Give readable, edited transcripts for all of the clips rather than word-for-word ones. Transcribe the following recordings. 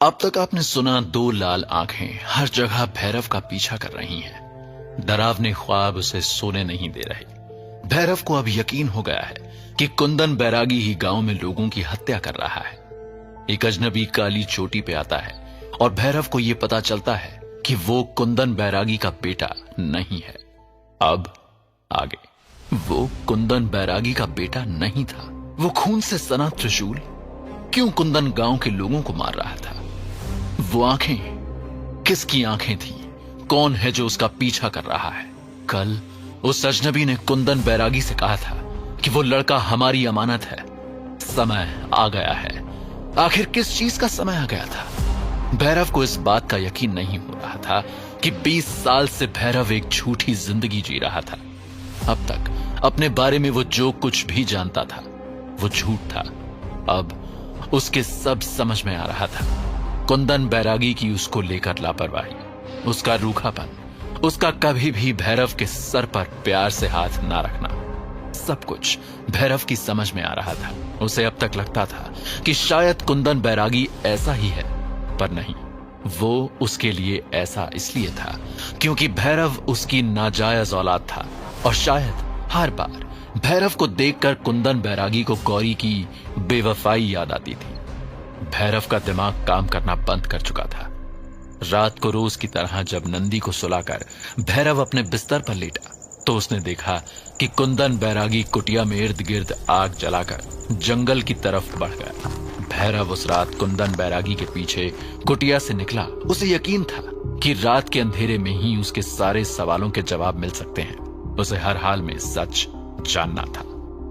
अब तक आपने सुना दो लाल आंखें हर जगह भैरव का पीछा कर रही हैं। डरावने ख्वाब उसे सोने नहीं दे रहे। भैरव को अब यकीन हो गया है कि कुंदन बैरागी ही गांव में लोगों की हत्या कर रहा है। एक अजनबी काली चोटी पे आता है और भैरव को यह पता चलता है कि वो कुंदन बैरागी का बेटा नहीं है। अब आगे, वो कुंदन बैरागी का बेटा नहीं था। वो खून से सना त्रिशूल क्यों कुंदन गांव के लोगों को मार रहा था? वो आंखें किसकी आंखें थी? कौन है जो उसका पीछा कर रहा है? कल उस अजनबी ने कुंदन बैरागी से कहा था कि वो लड़का हमारी अमानत है। समय आ गया है। आखिर किस चीज का समय आ गया था? भैरव को इस बात का यकीन नहीं हो रहा था कि 20 साल से भैरव एक झूठी जिंदगी जी रहा था। अब तक अपने बारे में वो जो कुछ भी जानता था वो झूठ था। अब उसके सब समझ में आ रहा था। कुंदन बैरागी की उसको लेकर लापरवाही, उसका रूखापन, उसका कभी भी भैरव के सर पर प्यार से हाथ ना रखना, सब कुछ भैरव की समझ में आ रहा था। उसे अब तक लगता था कि शायद कुंदन बैरागी ऐसा ही है, पर नहीं, वो उसके लिए ऐसा इसलिए था क्योंकि भैरव उसकी नाजायज औलाद था। और शायद हर बार भैरव को देखकर कुंदन बैरागी को गौरी की बेवफाई याद आती थी। भैरव का दिमाग काम करना बंद कर चुका था। रात को रोज की तरह जब नंदी को सुलाकर भैरव अपने बिस्तर पर लेटा तो उसने देखा कि कुंदन बैरागी कुटिया में इर्द गिर्द आग जलाकर जंगल की तरफ बढ़ गया। भैरव उस रात कुंदन बैरागी के पीछे कुटिया से निकला। उसे यकीन था कि रात के अंधेरे में ही उसके सारे सवालों के जवाब मिल सकते हैं। उसे हर हाल में सच जानना था।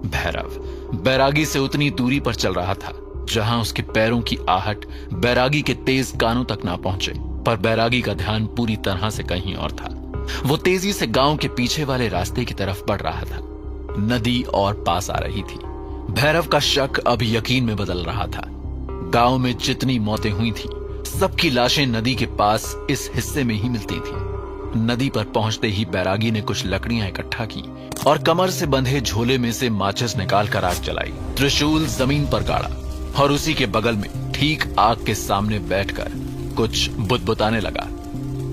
भैरव बैरागी से उतनी दूरी पर चल रहा था जहां उसके पैरों की आहट बैरागी के तेज कानों तक ना पहुंचे, पर बैरागी का ध्यान पूरी तरह से कहीं और था। वो तेजी से गांव के पीछे वाले रास्ते की तरफ बढ़ रहा था। नदी और पास आ रही थी। भैरव का शक अब यकीन में बदल रहा था। गांव में जितनी मौतें हुई थी सबकी लाशें नदी के पास इस हिस्से में ही मिलती थी। नदी पर पहुंचते ही बैरागी ने कुछ लकड़ियां इकट्ठा की और कमर से बंधे झोले में से माचिस निकालकर आग जलाई। त्रिशूल जमीन पर गाड़ा और उसी के बगल में ठीक आग के सामने बैठकर कुछ बुदबुदाने लगा।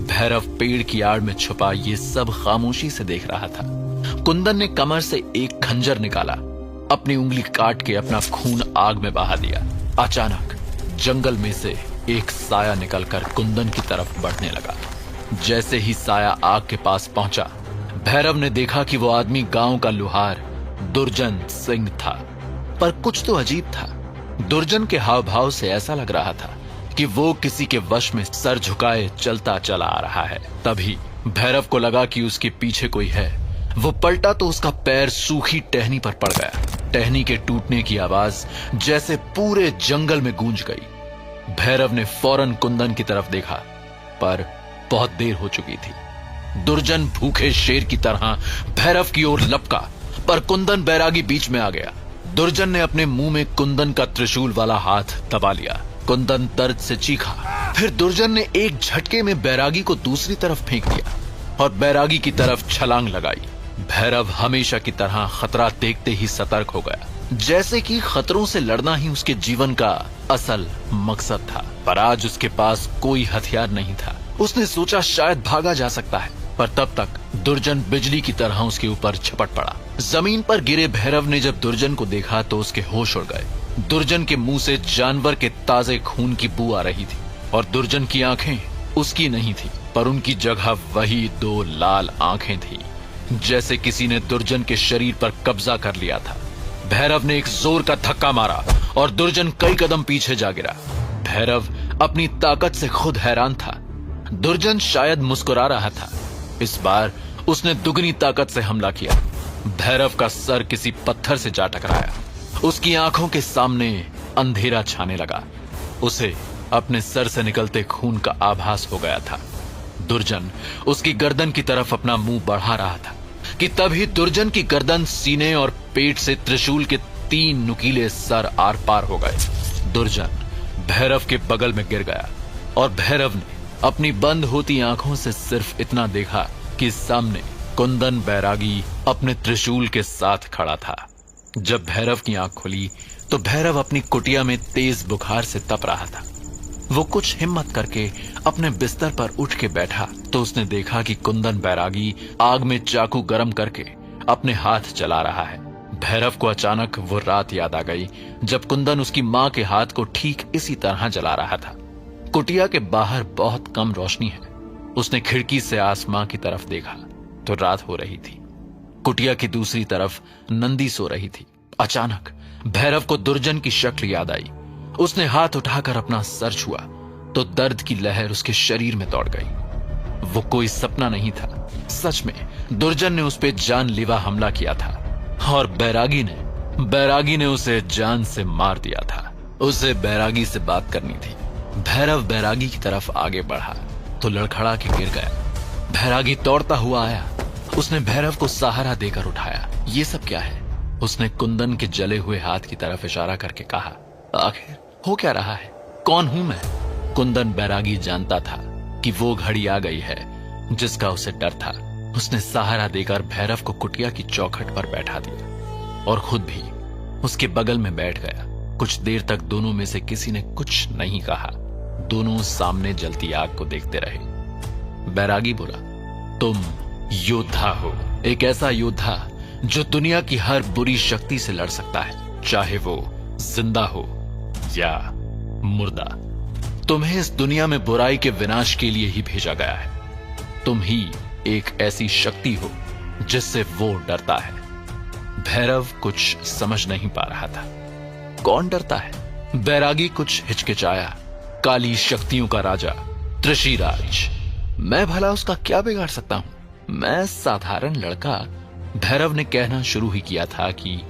भैरव पेड़ की आड़ में छुपा ये सब खामोशी से देख रहा था। कुंदन ने कमर से एक खंजर निकाला, अपनी उंगली काट के अपना खून आग में बहा दिया। अचानक जंगल में से एक साया निकलकर कुंदन की तरफ बढ़ने लगा। जैसे ही साया आग के पास पहुंचा, भैरव ने देखा कि वो आदमी गांव का लुहार दुर्जन सिंह था। पर कुछ तो अजीब था। दुर्जन के हाव भाव से ऐसा लग रहा था कि वो किसी के वश में सर झुकाए चलता चला आ रहा है। तभी भैरव को लगा कि उसके पीछे कोई है। वो पलटा तो उसका पैर सूखी टहनी पर पड़ गया। टहनी के टूटने की आवाज जैसे पूरे जंगल में गूंज गई। भैरव ने फौरन कुंदन की तरफ देखा, पर बहुत देर हो चुकी थी। दुर्जन भूखे शेर की तरह भैरव की ओर लपका, पर कुंदन बैरागी बीच में आ गया। दुर्जन ने अपने मुंह में कुंदन का त्रिशूल वाला हाथ दबा लिया। कुंदन दर्द से चीखा। फिर दुर्जन ने एक झटके में बैरागी को दूसरी तरफ फेंक दिया और बैरागी की तरफ छलांग लगाई। भैरव हमेशा की तरह खतरा देखते ही सतर्क हो गया, जैसे कि खतरों से लड़ना ही उसके जीवन का असल मकसद था। पर आज उसके पास कोई हथियार नहीं था। उसने सोचा शायद भागा जा सकता है, पर तब तक दुर्जन बिजली की तरह उसके ऊपर झपट पड़ा। जमीन पर गिरे भैरव ने जब दुर्जन को देखा तो उसके होश उड़ गए। दुर्जन के मुंह से जानवर के ताजे खून की बू आ रही थी और दुर्जन की आंखें उसकी नहीं थी, पर उनकी जगह वही दो लाल आंखें थी। जैसे किसी ने दुर्जन के शरीर पर कब्जा कर लिया था। भैरव ने एक जोर का धक्का मारा और दुर्जन कई कदम पीछे जा गिरा। भैरव अपनी ताकत से खुद हैरान था। दुर्जन शायद मुस्कुरा रहा था। इस बार उसने दुगनी ताकत से हमला किया। भैरव का सर किसी पत्थर से जा टकराया। उसकी आंखों के सामने अंधेरा छाने लगा। उसे अपने सर से निकलते खून का आभास हो गया था। दुर्जन उसकी गर्दन की तरफ अपना मुंह बढ़ा रहा था कि तभी दुर्जन की गर्दन, सीने और पेट से त्रिशूल के 3 नुकीले सर आर पार हो गए। दुर्जन भैरव के बगल में गिर गया और भैरव ने अपनी बंद होती आंखों से सिर्फ इतना देखा कि सामने कुंदन बैरागी अपने त्रिशूल के साथ खड़ा था। जब भैरव की आंख खुली तो भैरव अपनी कुटिया में तेज बुखार से तप रहा था। वो कुछ हिम्मत करके अपने बिस्तर पर उठ के बैठा तो उसने देखा कि कुंदन बैरागी आग में चाकू गरम करके अपने हाथ जला रहा है। भैरव को अचानक वो रात याद आ गई जब कुंदन उसकी मां के हाथ को ठीक इसी तरह जला रहा था। कुटिया के बाहर बहुत कम रोशनी है। उसने खिड़की से आसमां की तरफ देखा तो रात हो रही थी। कुटिया की दूसरी तरफ नंदी सो रही थी। अचानक भैरव को दुर्जन की शक्ल याद आई। उसने हाथ उठाकर अपना सर छुआ तो दर्द की लहर उसके शरीर में दौड़ गई। वो कोई सपना नहीं था, सच में दुर्जन ने उस पर जानलेवा हमला किया था और बैरागी ने उसे जान से मार दिया था। उसे बैरागी से बात करनी थी। भैरव बैरागी की तरफ आगे बढ़ा तो लड़खड़ा के गिर गया। बैरागी दौड़ता हुआ आया। उसने भैरव को सहारा देकर उठाया। ये सब क्या है? उसने कुंदन के जले हुए हाथ की तरफ इशारा करके कहा, आखिर हो क्या रहा है? कौन हूं मैं? कुंदन बैरागी जानता था कि वो घड़ी आ गई है जिसका उसे डर था। उसने सहारा देकर भैरव को कुटिया की चौखट पर बैठा दिया और खुद भी उसके बगल में बैठ गया। कुछ देर तक दोनों में से किसी ने कुछ नहीं कहा। दोनों सामने जलती आग को देखते रहे। बैरागी बोला, तुम योद्धा हो, एक ऐसा योद्धा जो दुनिया की हर बुरी शक्ति से लड़ सकता है, चाहे वो जिंदा हो या मुर्दा। तुम्हें इस दुनिया में बुराई के विनाश के लिए ही भेजा गया है। तुम ही एक ऐसी शक्ति हो जिससे वो डरता है। भैरव कुछ समझ नहीं पा रहा था। कौन डरता है? बैरागी कुछ हिचकिचाया। काली शक्तियों का राजा त्रिशिराज, मैं भला उसका क्या बिगाड़ सकता हूं? मैं साधारण लड़का। भैरव ने कहना शुरू ही किया था कि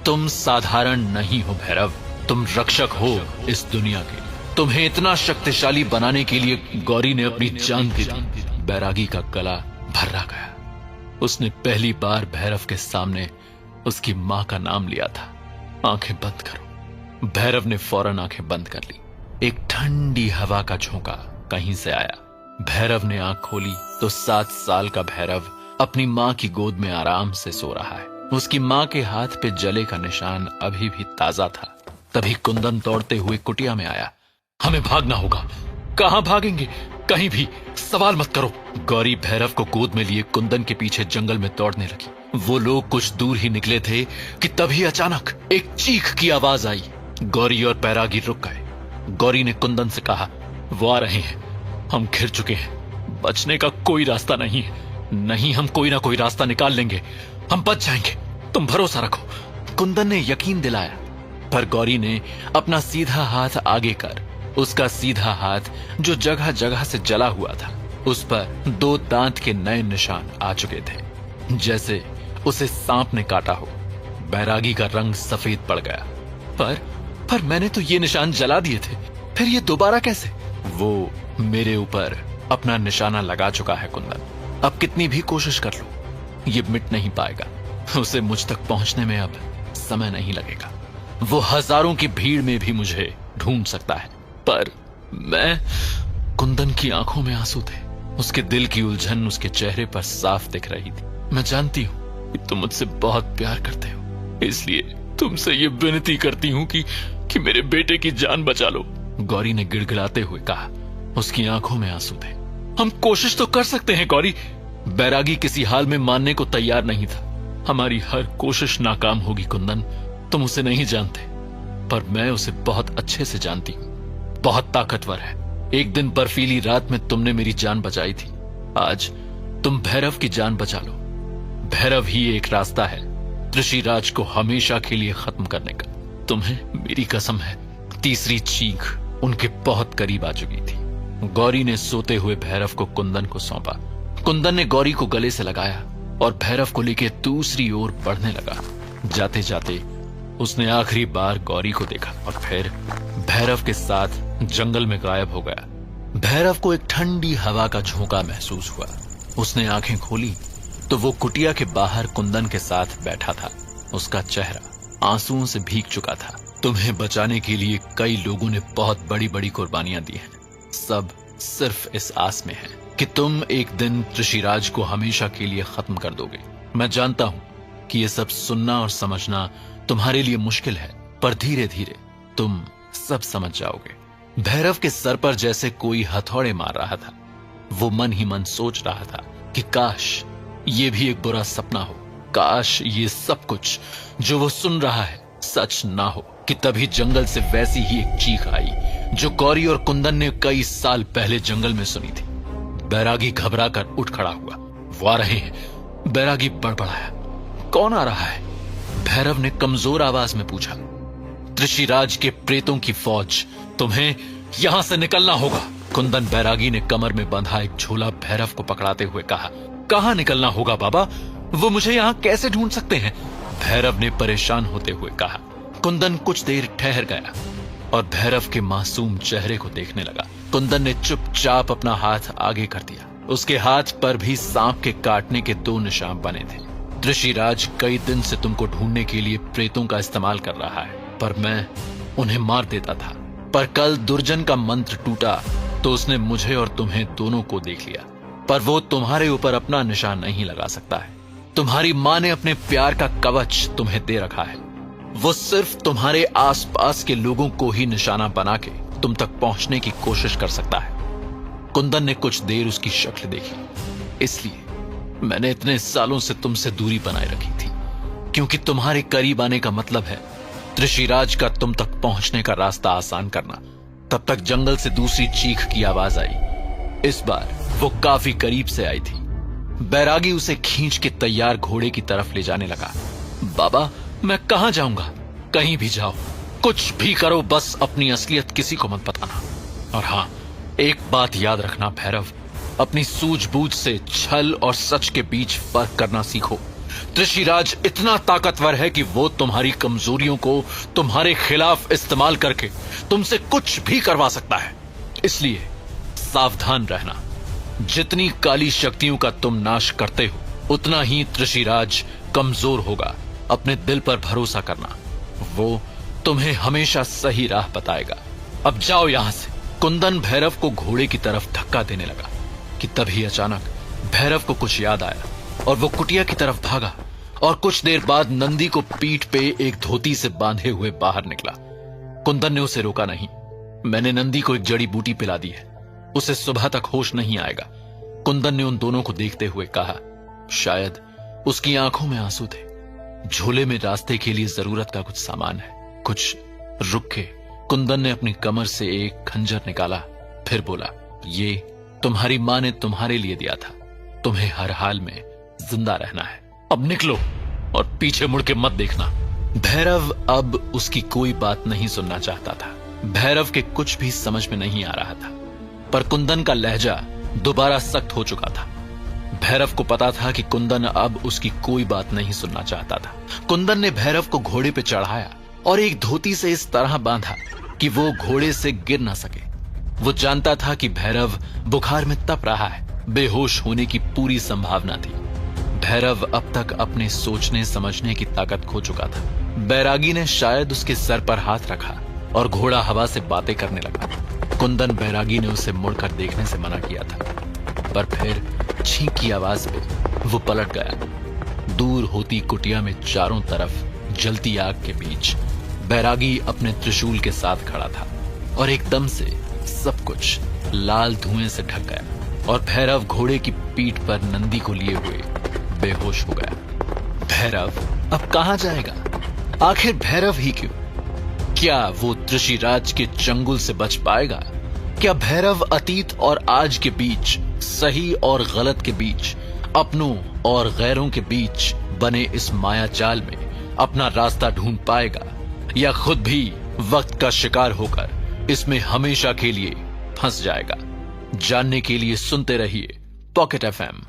तुम साधारण नहीं हो भैरव, तुम रक्षक हो इस दुनिया के। तुम्हें इतना शक्तिशाली बनाने के लिए गौरी ने अपनी जान दे दी। बैरागी का गला भर्रा गया। उसने पहली बार भैरव के सामने उसकी मां का नाम लिया था। आंखें बंद करो। भैरव ने फौरन आंखें बंद कर ली। एक ठंडी हवा का झोंका कहीं से आया। भैरव ने आंख खोली तो 7 साल का भैरव अपनी मां की गोद में आराम से सो रहा है। उसकी मां के हाथ पे जले का निशान अभी भी ताजा था। तभी कुंदन दौड़ते हुए कुटिया में आया। हमें भागना होगा। कहां भागेंगे? कहीं भी, सवाल मत करो। गौरी भैरव को गोद में लिए कुंदन के पीछे जंगल में दौड़ने लगी। वो लोग कुछ दूर ही निकले थे कि तभी अचानक एक चीख की आवाज आई। गौरी और बैरागी रुक गए। गौरी ने कुंदन से कहा, वो आ रहे हैं, हम घिर चुके हैं, बचने का कोई रास्ता नहीं है। नहीं, हम कोई ना कोई रास्ता निकाल लेंगे, हम बच जाएंगे, तुम भरोसा रखो। कुंदन ने यकीन दिलाया, पर गौरी ने अपना सीधा हाथ आगे कर उसका सीधा हाथ जो जगह जगह से जला हुआ था उस पर 2 दांत के नए निशान आ चुके थे, जैसे उसे सांप ने काटा हो। बैरागी का रंग सफेद पड़ गया। पर मैंने तो ये निशान जला दिए थे, फिर ये दोबारा कैसे? वो मेरे ऊपर अपना निशाना लगा चुका है कुंदन। अब कितनी भी कोशिश कर लो ये मिट नहीं पाएगा। उसे मुझ तक पहुंचने में अब समय नहीं लगेगा। वो हजारों की भीड़ में भी मुझे ढूंढ सकता है, पर मैं। कुंदन की आंखों में आंसू थे। उसके दिल की उलझन उसके चेहरे पर साफ दिख रही थी। मैं जानती हूं कि तुम मुझसे बहुत प्यार करते हो, इसलिए तुमसे ये विनती करती हूं कि मेरे बेटे की जान बचा लो, गौरी ने गिड़गिड़ाते हुए कहा। उसकी आंखों में आंसू थे। हम कोशिश तो कर सकते हैं गौरी। बैरागी किसी हाल में मानने को तैयार नहीं था। हमारी हर कोशिश नाकाम होगी कुंदन। तुम उसे नहीं जानते, पर मैं उसे बहुत अच्छे से जानती हूं। बहुत ताकतवर है। एक दिन बर्फीली रात में तुमने मेरी जान बचाई थी। आज तुम भैरव की जान बचा लो। भैरव ही एक रास्ता है त्रिशिराज को हमेशा के लिए खत्म करने का। तुम्हें मेरी कसम है। तीसरी चीख उनके बहुत करीब आ चुकी थी। गौरी ने सोते हुए भैरव को कुंदन को सौंपा। कुंदन ने गौरी को गले से लगाया और भैरव को लेकर दूसरी ओर बढ़ने लगा। जाते जाते उसने आखिरी बार गौरी को देखा और फिर भैरव के साथ जंगल में गायब हो गया। भैरव को एक ठंडी हवा का झोंका महसूस हुआ। उसने आंखें खोली तो वो कुटिया के बाहर कुंदन के साथ बैठा था। उसका चेहरा आंसुओं से भीग चुका था। तुम्हें बचाने के लिए कई लोगों ने बहुत बड़ी बड़ी कुर्बानियां दी हैं। सब सिर्फ इस आस में है कि तुम एक दिन त्रिशिराज को हमेशा के लिए खत्म कर दोगे। मैं जानता हूं कि ये सब सुनना और समझना तुम्हारे लिए मुश्किल है, पर धीरे धीरे तुम सब समझ जाओगे। भैरव के सर पर जैसे कोई हथौड़े मार रहा था। वो मन ही मन सोच रहा था कि काश ये भी एक बुरा सपना हो, काश ये सब कुछ जो वो सुन रहा है सच ना हो। कि तभी जंगल से वैसी ही एक चीख आई जो गौरी और कुंदन ने कई साल पहले जंगल में सुनी थी। बैरागी घबराकर उठ खड़ा हुआ। वो आ रहे हैं। बैरागी बड़बड़ाया। कौन आ रहा है? भैरव ने कमजोर आवाज में पूछा। त्रिशिराज के प्रेतों की फौज। तुम्हें यहां से निकलना होगा। कुंदन बैरागी ने कमर में बंधा एक झोला भैरव को पकड़ाते हुए कहा। कहां निकलना होगा बाबा? वो मुझे यहां कैसे ढूंढ सकते हैं? भैरव ने परेशान होते हुए कहा। कुंदन कुछ देर ठहर गया और भैरव के मासूम चेहरे को देखने लगा। कुंदन ने चुपचाप अपना हाथ आगे कर दिया। उसके हाथ पर भी सांप के काटने के 2 निशान बने थे। त्रिशिराज कई दिन से तुमको ढूंढने के लिए प्रेतों का इस्तेमाल कर रहा है, पर मैं उन्हें मार देता था। पर कल दुर्जन का मंत्र टूटा तो उसने मुझे और तुम्हें दोनों को देख लिया। पर वो तुम्हारे ऊपर अपना निशान नहीं लगा सकता है। तुम्हारी मां ने अपने प्यार का कवच तुम्हें दे रखा है। वो सिर्फ तुम्हारे आसपास के लोगों को ही निशाना बना के तुम तक पहुंचने की कोशिश कर सकता है। कुंदन ने कुछ देर उसकी शक्ल देखी। इसलिए मैंने इतने सालों से तुमसे दूरी बनाए रखी थी, क्योंकि तुम्हारे करीब आने का मतलब है त्रिशिराज का तुम तक पहुंचने का रास्ता आसान करना। तब तक जंगल से दूसरी चीख की आवाज आई। इस बार वो काफी करीब से आई थी। बैरागी उसे खींच के तैयार घोड़े की तरफ ले जाने लगा। बाबा, मैं कहां जाऊंगा? कहीं भी जाओ, कुछ भी करो, बस अपनी असलियत किसी को मत बताना। और हां, एक बात याद रखना भैरव, अपनी सूझबूझ से छल और सच के बीच फर्क करना सीखो। त्रिशिराज इतना ताकतवर है कि वो तुम्हारी कमजोरियों को तुम्हारे खिलाफ इस्तेमाल करके तुमसे कुछ भी करवा सकता है। इसलिए सावधान रहना। जितनी काली शक्तियों का तुम नाश करते हो, उतना ही त्रिशिराज कमजोर होगा। अपने दिल पर भरोसा करना, वो तुम्हें हमेशा सही राह बताएगा। अब जाओ यहां से। कुंदन भैरव को घोड़े की तरफ धक्का देने लगा कि तभी अचानक भैरव को कुछ याद आया और वो कुटिया की तरफ भागा। और कुछ देर बाद नंदी को पीठ पे एक धोती से बांधे हुए बाहर निकला। कुंदन ने उसे रोका नहीं। मैंने नंदी को एक जड़ी बूटी पिला दी है, उसे सुबह तक होश नहीं आएगा। कुंदन ने उन दोनों को देखते हुए कहा। शायद उसकी आंखों में आंसू थे। झोले में रास्ते के लिए जरूरत का कुछ सामान है। कुछ रुक के कुंदन ने अपनी कमर से एक खंजर निकाला, फिर बोला, ये तुम्हारी मां ने तुम्हारे लिए दिया था। तुम्हें हर हाल में जिंदा रहना है। अब निकलो और पीछे मुड़ के मत देखना। भैरव अब उसकी कोई बात नहीं सुनना चाहता था। भैरव के कुछ भी समझ में नहीं आ रहा था, पर कुंदन का लहजा दोबारा सख्त हो चुका था। भैरव को पता था कि कुंदन अब उसकी कोई बात नहीं सुनना चाहता था। कुंदन ने भैरव को घोड़े पे चढ़ाया और एक धोती से इस तरह बांधा कि वो घोड़े से गिर ना सके। वो जानता था कि भैरव बुखार में तप रहा है, बेहोश होने की पूरी संभावना थी। भैरव अब तक अपने सोचने समझने की ताकत खो चुका था। बैरागी ने शायद उसके सर पर हाथ रखा और घोड़ा हवा से बातें करने लगा। कुंदन बैरागी ने उसे मुड़कर देखने से मना किया था, पर फिर छींक की आवाज पे वो पलट गया। दूर होती कुटिया में चारों तरफ जलती आग के बीच बैरागी अपने त्रिशूल के साथ खड़ा था और एकदम से सब कुछ लाल धुएं से ढक गया और भैरव घोड़े की पीठ पर नंदी को लिए हुए बेहोश हो गया। भैरव अब कहां जाएगा? आखिर भैरव ही क्यों? क्या वो त्रिशिराज के चंगुल से बच पाएगा? क्या भैरव अतीत और आज के बीच, सही और गलत के बीच, अपनों और गैरों के बीच बने इस माया जाल में अपना रास्ता ढूंढ पाएगा, या खुद भी वक्त का शिकार होकर इसमें हमेशा के लिए फंस जाएगा? जानने के लिए सुनते रहिए पॉकेट एफएम।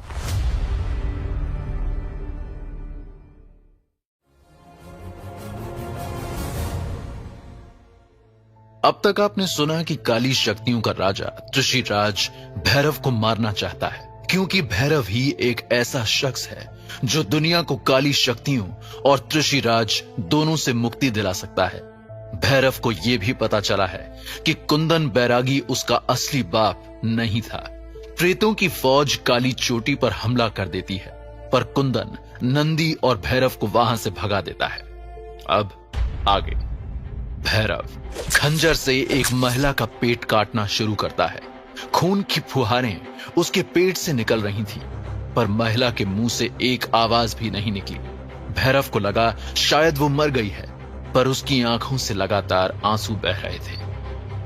अब तक आपने सुना कि काली शक्तियों का राजा त्रिशिराज भैरव को मारना चाहता है, क्योंकि भैरव ही एक ऐसा शख्स है जो दुनिया को काली शक्तियों और त्रिशिराज दोनों से मुक्ति दिला सकता है। भैरव को यह भी पता चला है कि कुंदन बैरागी उसका असली बाप नहीं था। प्रेतों की फौज काली चोटी पर हमला कर देती है, पर कुंदन नंदी और भैरव को वहां से भगा देता है। अब आगे भैरव खंजर से एक महिला का पेट काटना शुरू करता है। खून की फुहारें उसके पेट से निकल रही थी, पर महिला के मुंह से एक आवाज भी नहीं निकली। भैरव को लगा शायद वो मर गई है, पर उसकी आंखों से लगातार आंसू बह रहे थे।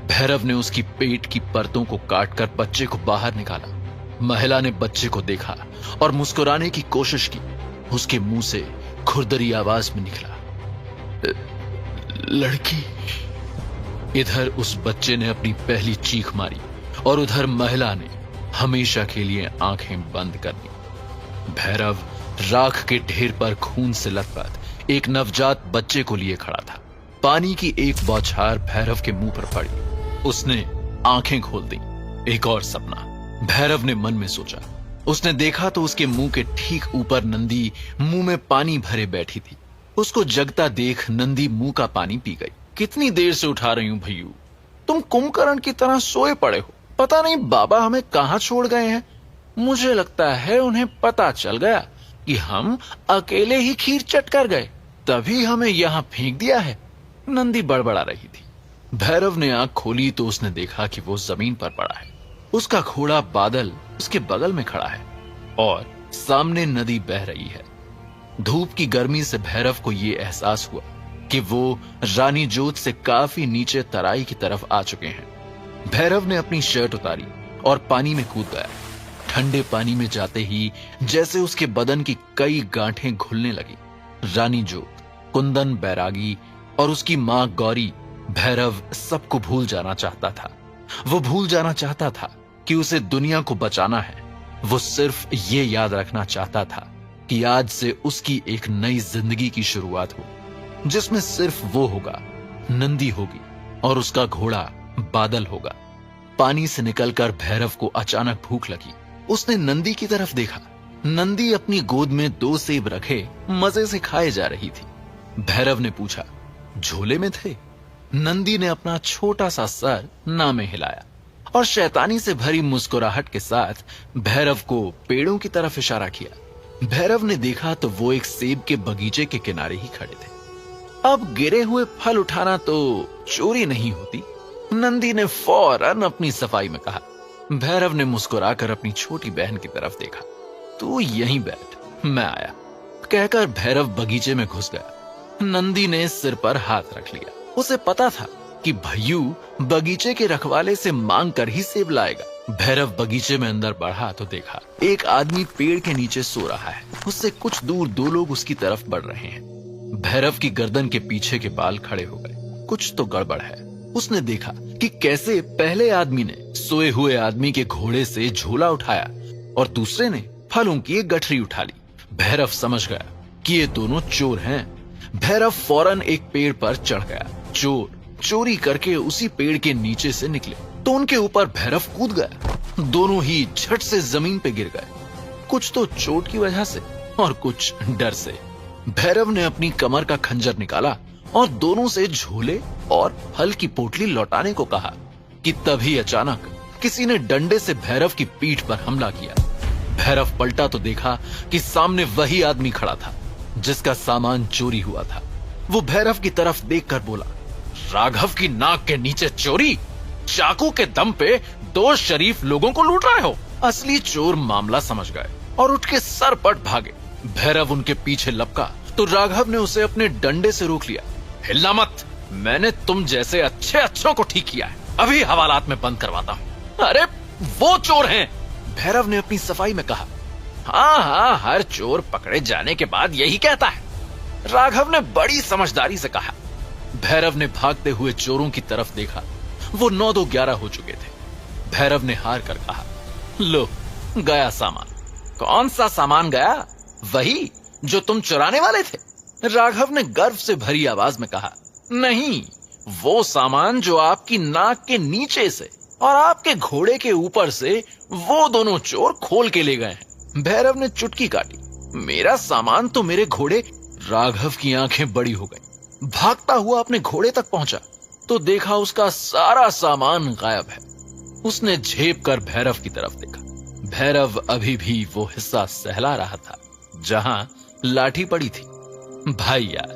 भैरव ने उसकी पेट की परतों को काटकर बच्चे को बाहर निकाला। महिला ने बच्चे को देखा और मुस्कुराने की कोशिश की। उसके मुंह से खुरदरी आवाज में निकला, लड़की। इधर उस बच्चे ने अपनी पहली चीख मारी और उधर महिला ने हमेशा के लिए आंखें बंद कर दी। भैरव राख के ढेर पर खून से लथपथ एक नवजात बच्चे को लिए खड़ा था। पानी की एक बौछार भैरव के मुंह पर पड़ी। उसने आंखें खोल दी। एक और सपना, भैरव ने मन में सोचा। उसने देखा तो उसके मुंह के ठीक ऊपर नंदी मुंह में पानी भरे बैठी थी। उसको जगता देख नंदी मुंह का पानी पी गई। कितनी देर से उठा रही हूं भैयू, तुम कुंभकर्ण की तरह सोए पड़े हो। पता नहीं बाबा हमें कहां छोड़ गए हैं। मुझे लगता है उन्हें पता चल गया कि हम अकेले ही खीर चट कर गए, तभी हमें यहां फेंक दिया है। नंदी बड़बड़ा रही थी। भैरव ने आंख खोली तो उसने देखा कि वो जमीन पर पड़ा है। उसका घोड़ा बादल उसके बगल में खड़ा है और सामने नदी बह रही है। धूप की गर्मी से भैरव को यह एहसास हुआ कि वो रानी जोत से काफी नीचे तराई की तरफ आ चुके हैं। भैरव ने अपनी शर्ट उतारी और पानी में कूद गया। ठंडे पानी में जाते ही जैसे उसके बदन की कई गांठें घुलने लगी। रानी जोत, कुंदन बैरागी और उसकी मां गौरी, भैरव सबको भूल जाना चाहता था। वो भूल जाना चाहता था कि उसे दुनिया को बचाना है। वो सिर्फ ये याद रखना चाहता था कि आज से उसकी एक नई जिंदगी की शुरुआत हो, जिसमें सिर्फ वो होगा, नंदी होगी और उसका घोड़ा बादल होगा। पानी से निकलकर भैरव को अचानक भूख लगी। उसने नंदी की तरफ देखा। नंदी अपनी गोद में 2 सेब रखे मजे से खाए जा रही थी। भैरव ने पूछा, झोले में थे? नंदी ने अपना छोटा सा सर ना में हिलाया और शैतानी से भरी मुस्कुराहट के साथ भैरव को पेड़ों की तरफ इशारा किया। भैरव ने देखा तो वो एक सेब के बगीचे के किनारे ही खड़े थे। अब गिरे हुए फल उठाना तो चोरी नहीं होती, नंदी ने फौरन अपनी सफाई में कहा। भैरव ने मुस्कुराकर अपनी छोटी बहन की तरफ देखा। तू यहीं बैठ, मैं आया, कहकर भैरव बगीचे में घुस गया। नंदी ने सिर पर हाथ रख लिया। उसे पता था कि भैयू बगीचे के रखवाले से मांग कर ही सेब लाएगा। भैरव बगीचे में अंदर बढ़ा तो देखा एक आदमी पेड़ के नीचे सो रहा है। उससे कुछ दूर 2 लोग उसकी तरफ बढ़ रहे हैं। भैरव की गर्दन के पीछे के बाल खड़े हो गए। कुछ तो गड़बड़ है। उसने देखा कि कैसे पहले आदमी ने सोए हुए आदमी के घोड़े से झोला उठाया और दूसरे ने फलों की एक गठरी उठा ली। भैरव समझ गया कि ये दोनों चोर हैं। भैरव फौरन एक पेड़ पर चढ़ गया। चोर चोरी करके उसी पेड़ के नीचे से निकले तो उनके ऊपर भैरव कूद गया। दोनों ही झट से जमीन पे गिर गए, कुछ तो चोट की वजह से और कुछ डर से। भैरव ने अपनी कमर का खंजर निकाला और दोनों से झोले और फल की पोटली लौटाने को कहा कि तभी अचानक किसी ने डंडे से भैरव की पीठ पर हमला किया। भैरव पलटा तो देखा कि सामने वही आदमी खड़ा था जिसका सामान चोरी हुआ था। वो भैरव की तरफ देखकर बोला, राघव की नाक के नीचे चोरी? चाकू के दम पे 2 शरीफ लोगों को लूट रहे हो? असली चोर मामला समझ गए और उठ के सरपट भागे। भैरव उनके पीछे लपका तो राघव ने उसे अपने डंडे से रोक लिया। हिलना मत, मैंने तुम जैसे अच्छों को ठीक किया है, अभी हवालात में बंद करवाता हूँ। अरे वो चोर हैं, भैरव ने अपनी सफाई में कहा। हाँ, हर चोर पकड़े जाने के बाद यही कहता है, राघव ने बड़ी समझदारी से कहा। भैरव ने भागते हुए चोरों की तरफ देखा। वो 9-2-11 हो चुके थे। भैरव ने हार कर कहा, लो गया सामान। कौन सा सामान गया? वही जो तुम चुराने वाले थे, राघव ने गर्व से भरी आवाज में कहा। नहीं, वो सामान जो आपकी नाक के नीचे से और आपके घोड़े के ऊपर से वो दोनों चोर खोल के ले गए हैं। भैरव ने चुटकी काटी। मेरा सामान तो मेरे घोड़े। राघव की आंखें बड़ी हो गई। भागता हुआ अपने घोड़े तक पहुंचा तो देखा उसका सारा सामान गायब है। उसने झेप कर भैरव की तरफ देखा। भैरव अभी भी वो हिस्सा सहला रहा था जहां लाठी पड़ी थी। भाई यार,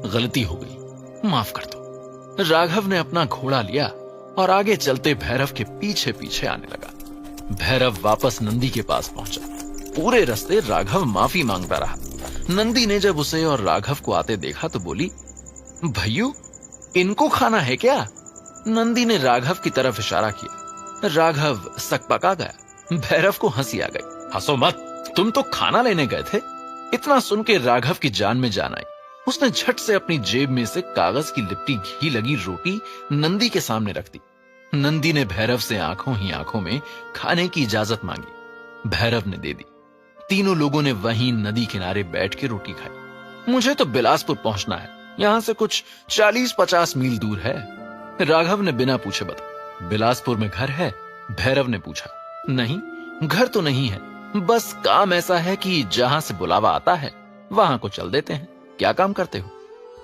गलती हो गई, माफ कर दो। राघव ने अपना घोड़ा लिया और आगे चलते भैरव के पीछे पीछे आने लगा। भैरव वापस नंदी के पास पहुंचा। पूरे रास्ते राघव माफी मांगता रहा। नंदी ने जब उसे और राघव को आते देखा तो बोली, भैयू इनको खाना है क्या? नंदी ने राघव की तरफ इशारा किया। राघव सकपका गया। भैरव को हंसी आ गई। हंसो मत, तुम तो खाना लेने गए थे। इतना सुन के राघव की जान में जान आई। उसने झट से अपनी जेब में से कागज की लिपटी घी लगी रोटी नंदी के सामने रख दी। नंदी ने भैरव से आंखों ही आंखों में खाने की इजाजत मांगी। भैरव ने दे दी। तीनों लोगों ने वहीं नदी किनारे बैठ के रोटी खाई। मुझे तो बिलासपुर पहुंचना है, यहां से कुछ 40-50 मील दूर है। राघव ने बिना पूछे बताया। बिलासपुर में घर है? भैरव ने पूछा। नहीं, घर तो नहीं है, बस काम ऐसा है कि जहां से बुलावा आता है वहां को चल देते हैं। क्या काम करते हो?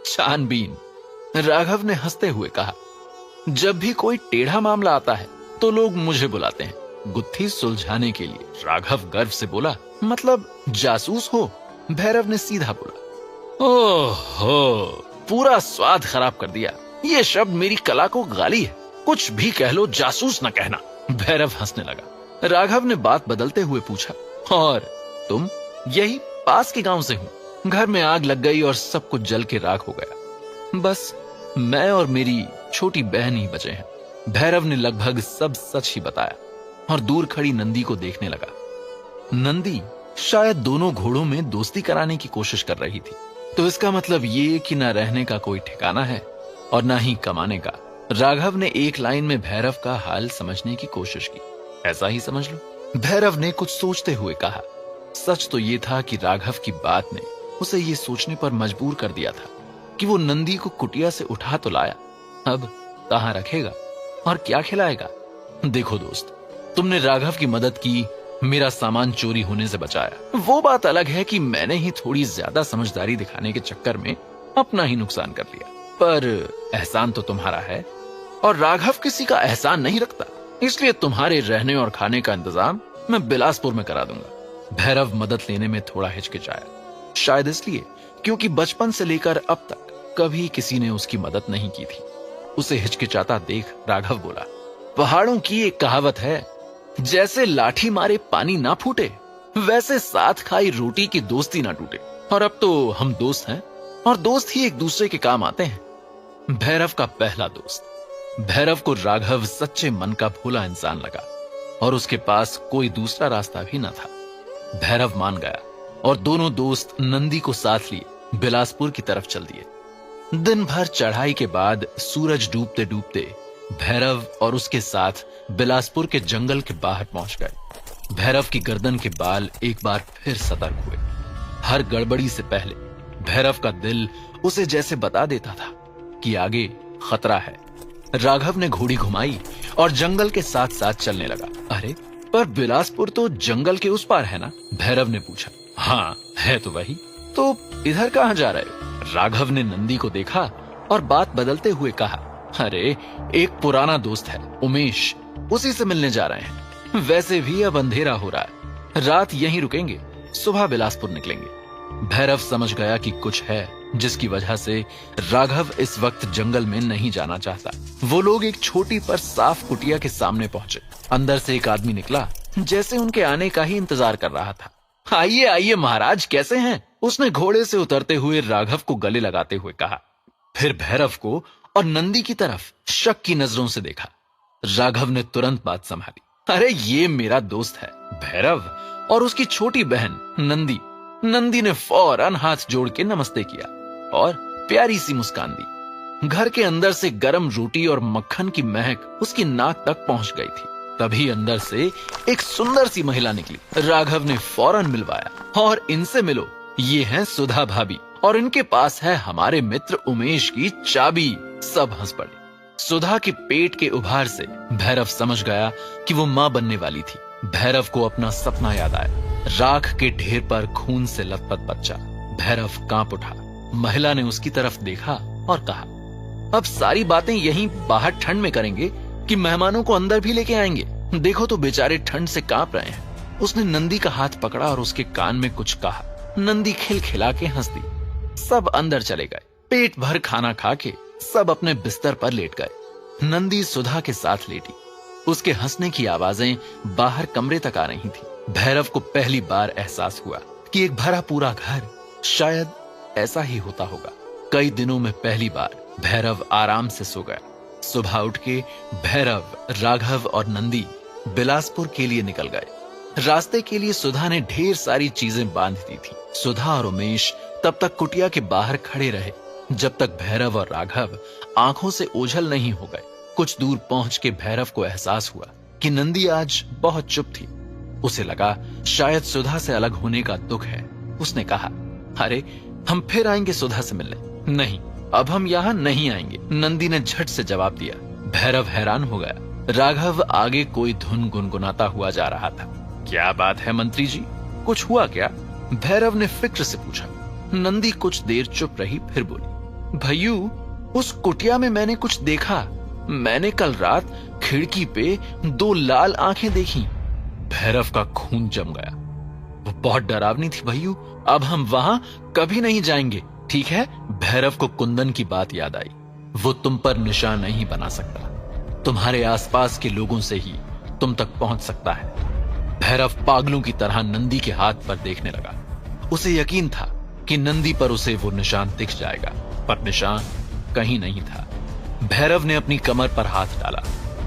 छानबीन, राघव ने हंसते हुए कहा। जब भी कोई टेढ़ा मामला आता है तो लोग मुझे बुलाते हैं गुत्थी सुलझाने के लिए। राघव गर्व से बोला। मतलब जासूस हो? भैरव ने सीधा बोला। ओहो, पूरा स्वाद खराब कर दिया। ये शब्द मेरी कला को गाली है। कुछ भी कह लो, जासूस न कहना। भैरव हंसने लगा। राघव ने बात बदलते हुए पूछा, और तुम? यही पास के गांव से हूं। घर में आग लग गई और सब कुछ जल के राख हो गया। बस मैं और मेरी छोटी बहन ही बचे हैं। भैरव ने लगभग सब सच ही बताया और दूर खड़ी नंदी को देखने लगा। नंदी शायद दोनों घोड़ों में दोस्ती कराने की कोशिश कर रही थी। तो इसका मतलब ये कि न रहने का कोई ठिकाना है और न ही कमाने का। राघव ने एक लाइन में भैरव का हाल समझने की कोशिश की। ऐसा ही समझ लो। भैरव ने कुछ सोचते हुए कहा। सच तो ये था कि राघव की बात ने उसे ये सोचने पर मजबूर कर दिया था कि वो नंदी को कुटिया से उठा तो लाया, अब कहां रखेगा और क्या खिलाएगा। देखो दोस्त, तुमने राघव की मदद की, मेरा सामान चोरी होने से बचाया। वो बात अलग है कि मैंने ही थोड़ी ज्यादा समझदारी दिखाने के चक्कर में अपना ही नुकसान कर लिया। पर एहसान तो तुम्हारा है और राघव किसी का एहसान नहीं रखता, इसलिए तुम्हारे रहने और खाने का इंतजाम मैं बिलासपुर में करा दूंगा। भैरव मदद लेने में थोड़ा हिचकिचाया, शायद इसलिए क्योंकि बचपन से लेकर अब तक कभी किसी ने उसकी मदद नहीं की थी। उसे हिचकिचाता देख राघव बोला, पहाड़ों की एक कहावत है, जैसे लाठी मारे पानी ना फूटे, वैसे साथ खाई रोटी की दोस्ती ना टूटे। और अब तो हम दोस्त हैं और दोस्त ही एक दूसरे के काम आते हैं। भैरव का पहला दोस्त। भैरव को राघव सच्चे मन का भोला इंसान लगा और उसके पास कोई दूसरा रास्ता भी न था। भैरव मान गया और दोनों दोस्त नंदी को साथ लिए बिलासपुर की तरफ चल दिए। दिन भर चढ़ाई के बाद सूरज डूबते डूबते भैरव और उसके साथ बिलासपुर के जंगल के बाहर पहुंच गए। भैरव की गर्दन के बाल एक बार फिर सतर्क हुए। हर गड़बड़ी से पहले भैरव का दिल उसे जैसे बता देता था कि आगे खतरा है। राघव ने घोड़ी घुमाई और जंगल के साथ साथ चलने लगा। अरे, पर बिलासपुर तो जंगल के उस पार है ना? भैरव ने पूछा। हाँ, है तो वही। तो इधर कहाँ जा रहे हो? राघव ने नंदी को देखा और बात बदलते हुए कहा, अरे एक पुराना दोस्त है उमेश, उसी से मिलने जा रहे हैं। वैसे भी अब अंधेरा हो रहा है, रात यहीं रुकेंगे, सुबह बिलासपुर निकलेंगे। भैरव समझ गया कि कुछ है जिसकी वजह से राघव इस वक्त जंगल में नहीं जाना चाहता। वो लोग एक छोटी पर साफ कुटिया के सामने पहुंचे। अंदर से एक आदमी निकला, जैसे उनके आने का ही इंतजार कर रहा था। आइए आइए महाराज, कैसे हैं? उसने घोड़े से उतरते हुए राघव को गले लगाते हुए कहा। फिर भैरव को और नंदी की तरफ शक की नजरों से देखा। राघव ने तुरंत बात संभाली। अरे ये मेरा दोस्त है भैरव और उसकी छोटी बहन नंदी। नंदी ने फौरन हाथ जोड़ के नमस्ते किया और प्यारी सी मुस्कान दी। घर के अंदर से गरम रोटी और मक्खन की महक उसकी नाक तक पहुंच गई थी। तभी अंदर से एक सुंदर सी महिला निकली। राघव ने फौरन मिलवाया और इनसे मिलो, ये हैं सुधा भाभी और इनके पास है हमारे मित्र उमेश की चाबी। सब हंस पड़े। सुधा के पेट के उभार से भैरव समझ गया कि वो मां बनने वाली थी। भैरव को अपना सपना याद आया, राख के ढेर पर खून से लथपथ बच्चा। भैरव कांप उठा। महिला ने उसकी तरफ देखा और कहा, अब सारी बातें यहीं बाहर ठंड में करेंगे कि मेहमानों को अंदर भी लेके आएंगे? देखो तो बेचारे ठंड से कांप रहे हैं। उसने नंदी का हाथ पकड़ा और उसके कान में कुछ कहा। नंदी खिलखिला के हंस दी। सब अंदर चले गए। पेट भर खाना खा के सब अपने बिस्तर पर लेट गए। नंदी सुधा के साथ लेटी। उसके हंसने की आवाजें बाहर कमरे तक आ रही थी। भैरव को पहली बार एहसास हुआ कि एक भरा पूरा घर शायद ऐसा ही होता होगा। कई दिनों में पहली बार भैरव आराम से सो गया। सुबह उठ के भैरव, राघव और नंदी बिलासपुर के लिए निकल गए। रास्ते के लिए सुधा ने ढेर सारी चीजें बांध दी थी। सुधा और उमेश तब तक कुटिया के बाहर खड़े रहे जब तक भैरव और राघव आंखों से ओझल नहीं हो गए। कुछ दूर पहुंच के भैरव को एहसास हुआ कि नंदी आज बहुत चुप थी। उसे लगा शायद सुधा से अलग होने का दुख है। उसने कहा, अरे हम फिर आएंगे सुधा से मिलने। नहीं, अब हम यहाँ नहीं आएंगे, नंदी ने झट से जवाब दिया। भैरव हैरान हो गया। राघव आगे कोई धुन गुनगुनाता हुआ जा रहा था। क्या बात है मंत्री जी, कुछ हुआ क्या? भैरव ने फिक्र से पूछा। नंदी कुछ देर चुप रही, फिर बोली, भैयू उस कुटिया में मैंने कुछ देखा। मैंने कल रात खिड़की पे 2 लाल आंखें देखी। भैरव का खून जम गया। वो बहुत डरावनी थी भैयू, अब हम वहां कभी नहीं जाएंगे, ठीक है? भैरव को कुंदन की बात याद आई। वो तुम पर निशान नहीं बना सकता, तुम्हारे आसपास के लोगों से ही तुम तक पहुंच सकता है। भैरव पागलों की तरह नंदी के हाथ पर देखने लगा। उसे यकीन था कि नंदी पर उसे वो निशान दिख जाएगा, पर निशान कहीं नहीं था। भैरव ने अपनी कमर पर हाथ डाला।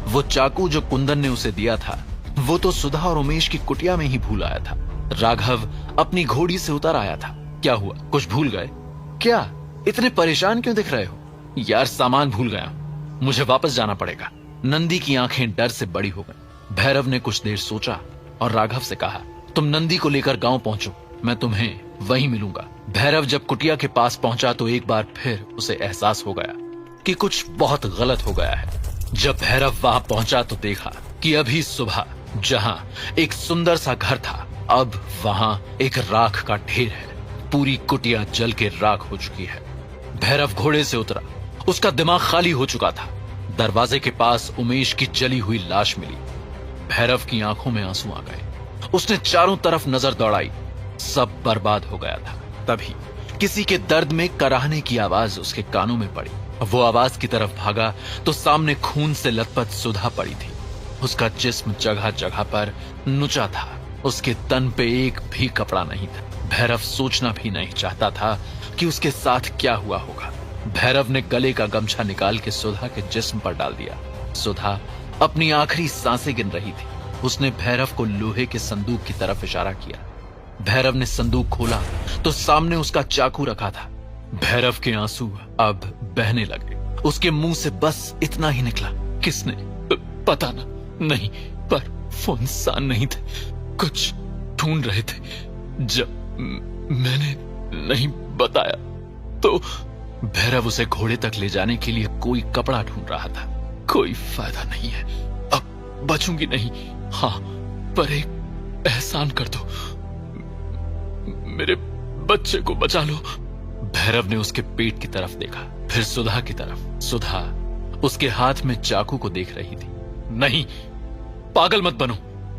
वो चाकू जो कुंदन ने उसे दिया था, वो तो सुधा और उमेश की कुटिया में ही भूल आया था। राघव अपनी घोड़ी से उतर आया था। क्या हुआ, कुछ भूल गए क्या? इतने परेशान क्यों दिख रहे हो? यार सामान भूल गया, मुझे वापस जाना पड़ेगा। नंदी की आंखें डर से बड़ी हो गईं। भैरव ने कुछ देर सोचा और राघव से कहा, तुम नंदी को लेकर गांव पहुंचो, मैं तुम्हें वहीं मिलूंगा। भैरव जब कुटिया के पास पहुंचा तो एक बार फिर उसे एहसास हो गया कि कुछ बहुत गलत हो गया है। जब भैरव वहां पहुंचा तो देखा कि अभी सुबह जहां एक सुंदर सा घर था, अब वहां एक राख का ढेर है। पूरी कुटिया जल के राख हो चुकी है। भैरव घोड़े से उतरा। उसका दिमाग खाली हो चुका था। दरवाजे के पास उमेश की जली हुई लाश मिली। भैरव की आंखों में आंसू आ गए। उसने चारों तरफ नजर दौड़ाई, सब बर्बाद हो गया था। तभी किसी के दर्द में कराहने की आवाज उसके कानों में पड़ी। वो आवाज की तरफ भागा तो सामने खून से लथपथ सुधा पड़ी थी। उसका जिस्म जगह जगह पर नुचा था। उसके तन पे एक भी कपड़ा नहीं था। भैरव सोचना भी नहीं चाहता था कि उसके साथ क्या हुआ होगा। भैरव ने गले का गमछा निकाल के सुधा के जिस्म पर डाल दिया। सुधा अपनी आखिरी सांसें गिन रही थी। उसने भैरव को लोहे के संदूक की तरफ इशारा किया। भैरव ने संदूक खोला तो सामने उसका चाकू रखा था। भैरव के आंसू अब बहने लगे। उसके मुंह से बस इतना ही निकला, किसने? पता नहीं, पर वो इंसान नहीं थे। कुछ ढूंढ रहे थे। जब मैंने नहीं बताया तो भैरव उसे घोड़े तक ले जाने के लिए कोई कपड़ा ढूंढ रहा था। कोई फायदा नहीं है, अब बचूंगी नहीं। हाँ, पर एक एहसान कर दो, मेरे बच्चे को बचा लो। भैरव ने उसके पेट की तरफ देखा, फिर सुधा की तरफ। सुधा उसके हाथ में चाकू को देख रही थी। नहीं, पागल मत बनो।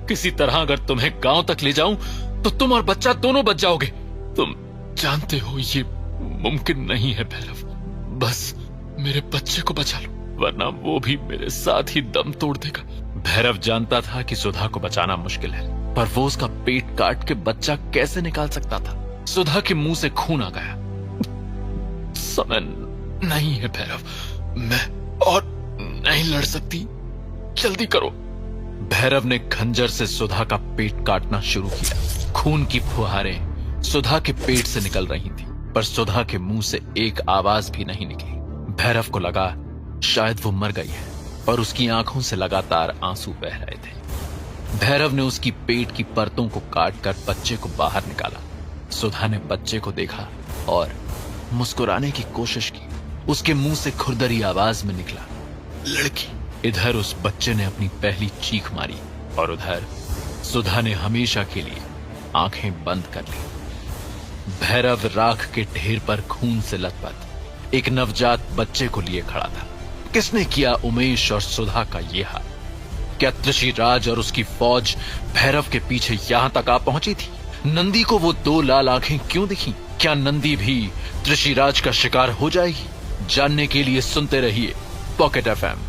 किसी तरह अगर तुम्हें गांव तक ले जाऊं तो तुम और बच्चा दोनों बच जाओगे। तुम जानते हो ये मुमकिन नहीं है भैरव। बस मेरे बच्चे को बचा लो, वरना वो भी मेरे साथ ही दम तोड़ देगा। भैरव जानता था कि सुधा को बचाना मुश्किल है, पर वो उसका पेट काट के बच्चा कैसे निकाल सकता था? सुधा के मुंह से खून आ गया। समय नहीं है भैरव, मैं और नहीं लड़ सकती, जल्दी करो। भैरव ने खंजर से सुधा का पेट काटना शुरू किया। खून की फुहारें सुधा के पेट से निकल रही थी, पर सुधा के मुंह से एक आवाज भी नहीं निकली। भैरव को लगा शायद वो मर गई है, और उसकी आंखों से लगातार आंसू बह रहे थे। भैरव ने उसकी पेट की परतों को काटकर बच्चे को बाहर निकाला। सुधा ने बच्चे को देखा और मुस्कुराने की कोशिश की। उसके मुंह से खुरदरी आवाज में निकला, लड़की। इधर उस बच्चे ने अपनी पहली चीख मारी और उधर सुधा ने हमेशा के लिए आंखें बंद कर ली। भैरव राख के ढेर पर खून से लथपथ एक नवजात बच्चे को लिए खड़ा था। किसने किया उमेश और सुधा का ये हाल? क्या त्रिशिराज और उसकी फौज भैरव के पीछे यहां तक आ पहुंची थी? नंदी को वो 2 लाल आंखें क्यों दिखी? क्या नंदी भी त्रिशिराज का शिकार हो जाएगी? जानने के लिए सुनते रहिए पॉकेट FM।